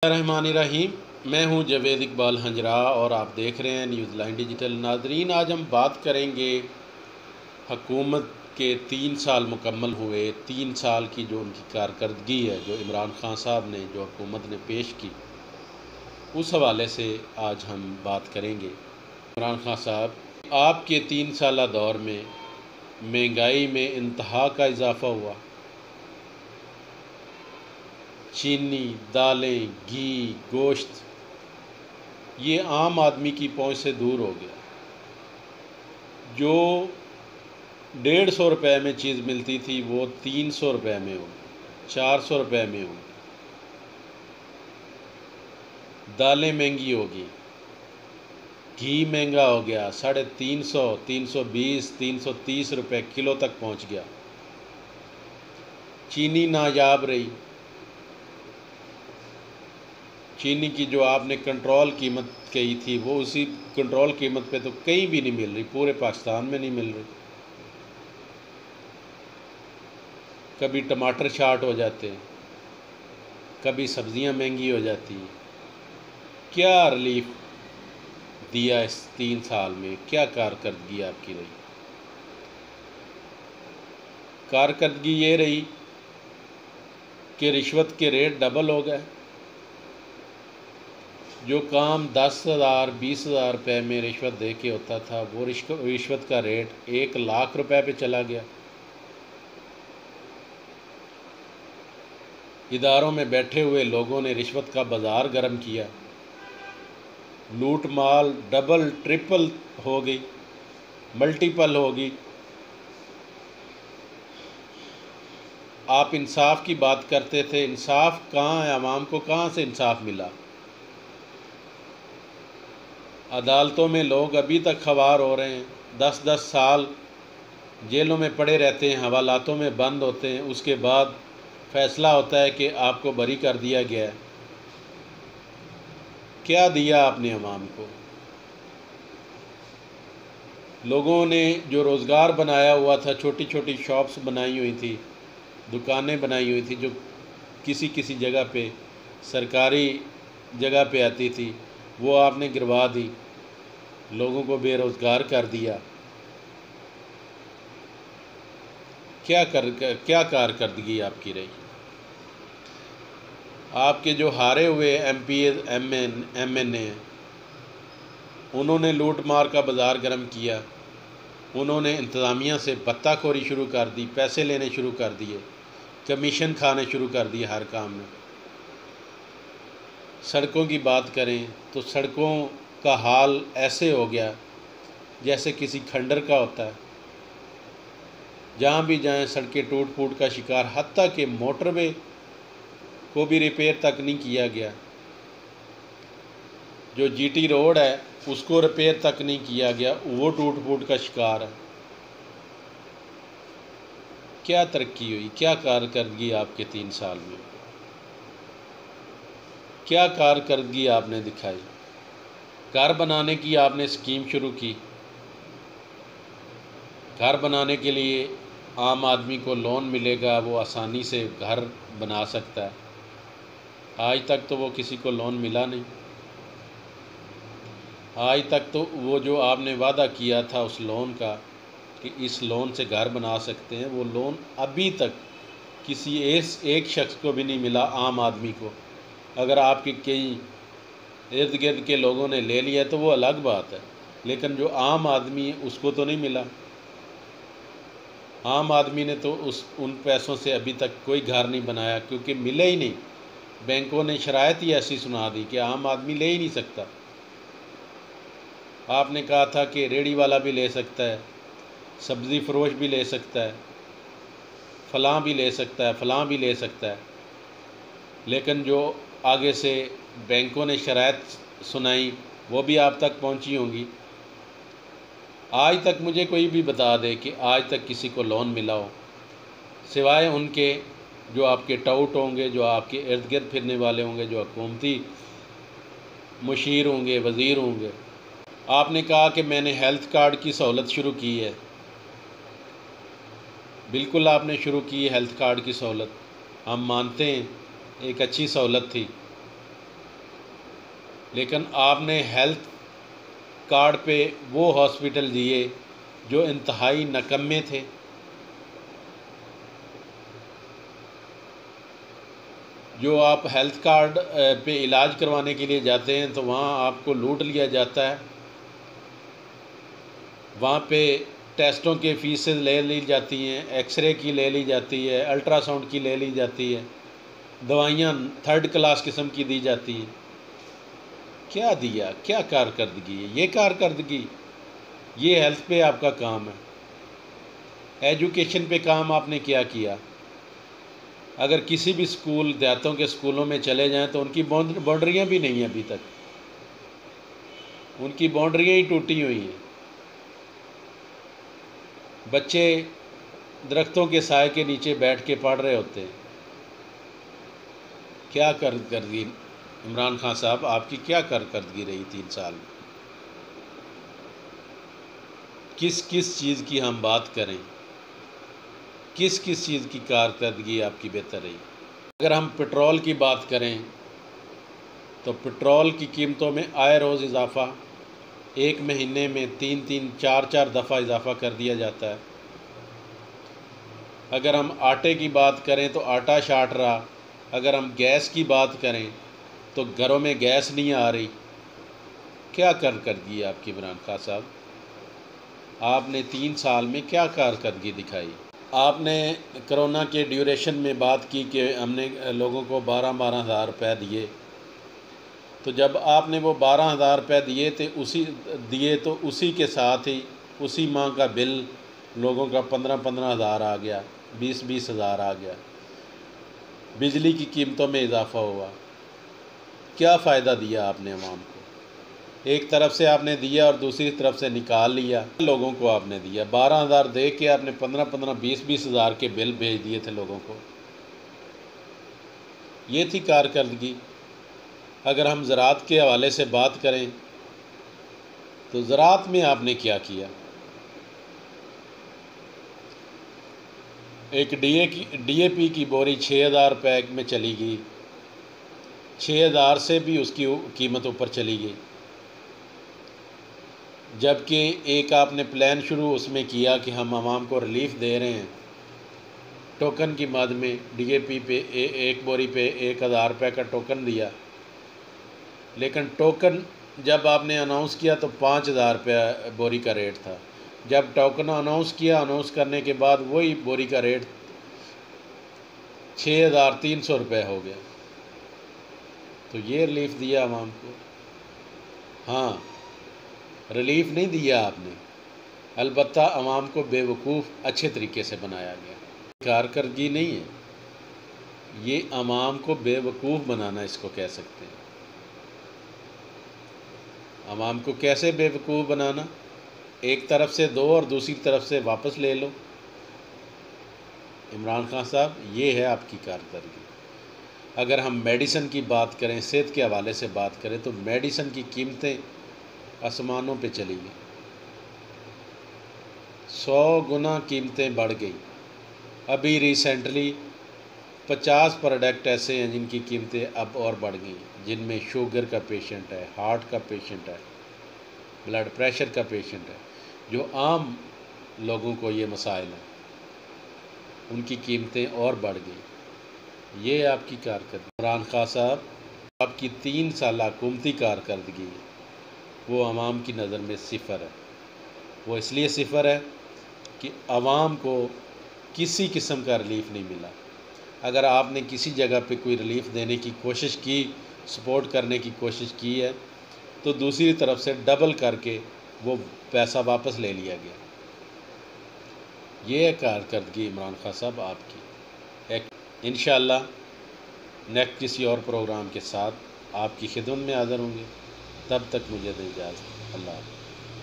रहमानिर्रहीम। मैं हूं जवेद इकबाल हंजरा और आप देख रहे हैं न्यूज़ लाइन डिजिटल। नाजरीन, आज हम बात करेंगे हुकूमत के 3 साल मुकम्मल हुए, 3 साल की जो उनकी कारकर्दगी है, जो इमरान खान साहब ने जो हुकूमत ने पेश की, उस हवाले से आज हम बात करेंगे। इमरान खान साहब, आपके 3 साला दौर में महंगाई में इंतहा का इजाफ़ा हुआ। चीनी, दालें, घी, गोश्त, ये आम आदमी की पहुंच से दूर हो गया। जो 150 रुपये में चीज़ मिलती थी वो 300 रुपये में होगी, 400 रुपये में होगी। दालें महंगी होगी, घी महंगा हो गया, 350, 320, 330 रुपये किलो तक पहुंच गया। चीनी नायाब रही। चीनी की जो आपने कंट्रोल कीमत कही थी, वो उसी कंट्रोल कीमत पे तो कहीं भी नहीं मिल रही, पूरे पाकिस्तान में नहीं मिल रही। कभी टमाटर शार्ट हो जाते हैं, कभी सब्ज़ियाँ महंगी हो जाती हैं। क्या रिलीफ दिया इस 3 साल में? क्या कारकर्दगी आपकी रही? कारकर्दगी ये रही कि रिश्वत के रेट डबल हो गए। जो काम 10,000 20,000 रुपये में रिश्वत दे के होता था, वो रिश्वत का रेट 1,00,000 रुपये पे चला गया। इदारों में बैठे हुए लोगों ने रिश्वत का बाज़ार गर्म किया। लूट माल डबल ट्रिपल हो गई, मल्टीपल होगी। आप इंसाफ की बात करते थे, इंसाफ कहाँ है? आवाम को कहाँ से इंसाफ मिला? अदालतों में लोग अभी तक खवार हो रहे हैं, 10-10 साल जेलों में पड़े रहते हैं, हवालातों में बंद होते हैं। उसके बाद फ़ैसला होता है कि आपको बरी कर दिया गया है। क्या दिया आपने अवाम को? लोगों ने जो रोज़गार बनाया हुआ था, छोटी छोटी शॉप्स बनाई हुई थी, दुकानें बनाई हुई थी, जो किसी किसी जगह पे सरकारी जगह पे आती थी, वो आपने गिरवा दी, लोगों को बेरोज़गार कर दिया। क्या कारकर्दगी आपकी रही? आपके जो हारे हुए MP MNA, उन्होंने लूट मार का बाज़ार गर्म किया। उन्होंने इंतज़ामिया से बत्ताखोरी शुरू कर दी, पैसे लेने शुरू कर दिए, कमीशन खाने शुरू कर दिए हर काम में। सड़कों की बात करें तो सड़कों का हाल ऐसे हो गया जैसे किसी खंडर का होता है। जहाँ भी जाएं सड़कें टूट फूट का शिकार, हत्ता कि मोटरवे को भी रिपेयर तक नहीं किया गया। जो GT रोड है उसको रिपेयर तक नहीं किया गया, वो टूट फूट का शिकार है। क्या तरक्की हुई? क्या कारकर्दगी आपके 3 साल में? क्या कारकर्दगी आपने दिखाई? घर बनाने की आपने स्कीम शुरू की। घर बनाने के लिए आम आदमी को लोन मिलेगा, वो आसानी से घर बना सकता है। आज तक तो वो किसी को लोन मिला नहीं। आज तक तो वो जो आपने वादा किया था उस लोन का कि इस लोन से घर बना सकते हैं, वो लोन अभी तक किसी एक शख्स को भी नहीं मिला, आम आदमी को। अगर आपके कई इर्द गिर्द के लोगों ने ले लिया तो वो अलग बात है, लेकिन जो आम आदमी है उसको तो नहीं मिला। आम आदमी ने तो उन पैसों से अभी तक कोई घर नहीं बनाया, क्योंकि मिले ही नहीं। बैंकों ने शराइत ही ऐसी सुना दी कि आम आदमी ले ही नहीं सकता। आपने कहा था कि रेड़ी वाला भी ले सकता है, सब्ज़ी फरोश भी ले सकता है, फ़लाँ भी ले सकता है, फ़लाँ भी ले सकता है, लेकिन जो आगे से बैंकों ने शराइत सुनाई वो भी आप तक पहुंची होंगी। आज तक मुझे कोई भी बता दे कि आज तक किसी को लोन मिला हो, सिवाय उनके जो आपके टाउट होंगे, जो आपके इर्द गिर्द फिरने वाले होंगे, जो हुकूमती मुशीर होंगे, वज़ीर होंगे। आपने कहा कि मैंने हेल्थ कार्ड की सहूलत शुरू की है। बिल्कुल आपने शुरू की है हेल्थ कार्ड की सहूलत, हम मानते हैं एक अच्छी सहूलत थी, लेकिन आपने हेल्थ कार्ड पे वो हॉस्पिटल दिए जो इंतहाई नकम्मे थे। जो आप हेल्थ कार्ड पे इलाज करवाने के लिए जाते हैं तो वहाँ आपको लूट लिया जाता है। वहाँ पे टेस्टों के फीसें ले ली जाती हैं, एक्सरे की ले ली जाती है, अल्ट्रासाउंड की ले ली जाती है, दवाइयाँ थर्ड क्लास किस्म की दी जाती हैं। क्या दिया, क्या कारकर्दगी है ये कारकर्दगी? ये हेल्थ पे आपका काम है। एजुकेशन पे काम आपने क्या किया? अगर किसी भी स्कूल, देहातों के स्कूलों में चले जाएं तो उनकी बाउंड्रियाँ भी नहीं हैं अभी तक, उनकी बाउंड्रियाँ ही टूटी हुई हैं। बच्चे दरख्तों के साए के नीचे बैठ के पढ़ रहे होते हैं। क्या कारकर्दगी इमरान खान साहब, आपकी क्या कारकर्दगी रही 3 साल में? किस किस चीज़ की हम बात करें, किस किस चीज़ की कारकर्दगी आपकी बेहतर रही? अगर हम पेट्रोल की बात करें तो पेट्रोल की कीमतों में आए रोज़ इजाफ़ा, एक महीने में 3-3, 4-4 दफ़ा इजाफ़ा कर दिया जाता है। अगर हम आटे की बात करें तो आटा शाट रहा। अगर हम गैस की बात करें तो घरों में गैस नहीं आ रही। क्या कारकर्दगी है आपकी इमरान खान साहब? आपने 3 साल में क्या कारकर्दगी दिखाई? आपने कोरोना के ड्यूरेशन में बात की कि हमने लोगों को 12-12 हज़ार रुपये दिए। तो जब आपने वो 12,000 रुपये दिए तो उसी के साथ ही उसी माह का बिल लोगों का 15-15 हज़ार आ गया, 20-20 हज़ार आ गया। बिजली की कीमतों में इजाफ़ा हुआ। क्या फ़ायदा दिया आपने आवाम को? एक तरफ से आपने दिया और दूसरी तरफ से निकाल लिया। लोगों को आपने दिया 12,000 दे के आपने 15-15, 20-20 हज़ार के बिल भेज दिए थे लोगों को। ये थी कारकर्दगी। अगर हम ज़राअत के हवाले से बात करें तो ज़राअत में आपने क्या किया? एक DAP की बोरी 6,000 रुपये में चली गई, 6,000 से भी उसकी कीमत ऊपर चली गई। जबकि एक आपने प्लान शुरू उसमें किया कि हम आवाम को रिलीफ़ दे रहे हैं, टोकन की मद में DAP पे एक बोरी पे 1,000 रुपये का टोकन दिया। लेकिन टोकन जब आपने अनाउंस किया तो 5,000 रुपये बोरी का रेट था। जब टोकन अनाउंस करने के बाद वही बोरी का रेट 6,300 रुपये हो गया। तो ये रिलीफ़ दिया आवाम को? हाँ, रिलीफ़ नहीं दिया आपने, अलबत्ता आवाम को बेवकूफ़ अच्छे तरीके से बनाया गया। कारकर्दगी नहीं है, ये आवाम को बेवकूफ़ बनाना इसको कह सकते हैं। आवाम को कैसे बेवकूफ़ बनाना? एक तरफ से दो और दूसरी तरफ से वापस ले लो। इमरान खान साहब, ये है आपकी कारकर्दगी। अगर हम मेडिसन की बात करें, सेहत के हवाले से बात करें तो मेडिसन की कीमतें आसमानों पे चली गई, 100 गुना कीमतें बढ़ गई। अभी रिसेंटली 50 प्रोडक्ट ऐसे हैं जिनकी कीमतें अब और बढ़ गई, जिनमें शुगर का पेशेंट है, हार्ट का पेशेंट है, ब्लड प्रेशर का पेशेंट है, जो आम लोगों को ये मसाइल हैं, उनकी कीमतें और बढ़ गई। ये आपकी कारकर्दगी। इमरान खान साहब, आपकी 3 साल हुकूमती कारकर्दगी वो आवाम की नज़र में सिफ़र है। वो इसलिए सिफ़र है कि आवाम को किसी किस्म का रिलीफ़ नहीं मिला। अगर आपने किसी जगह पे कोई रिलीफ़ देने की कोशिश की, सपोर्ट करने की कोशिश की है, तो दूसरी तरफ से डबल करके वो पैसा वापस ले लिया गया। ये है कारकर्दगी इमरान खान साहब आपकी। इंशाअल्लाह नेक्स्ट किसी और प्रोग्राम के साथ आपकी खिदमत में हाज़िर होंगे। तब तक मुझे दे इजाज़त। अल्लाह हाफ़िज़।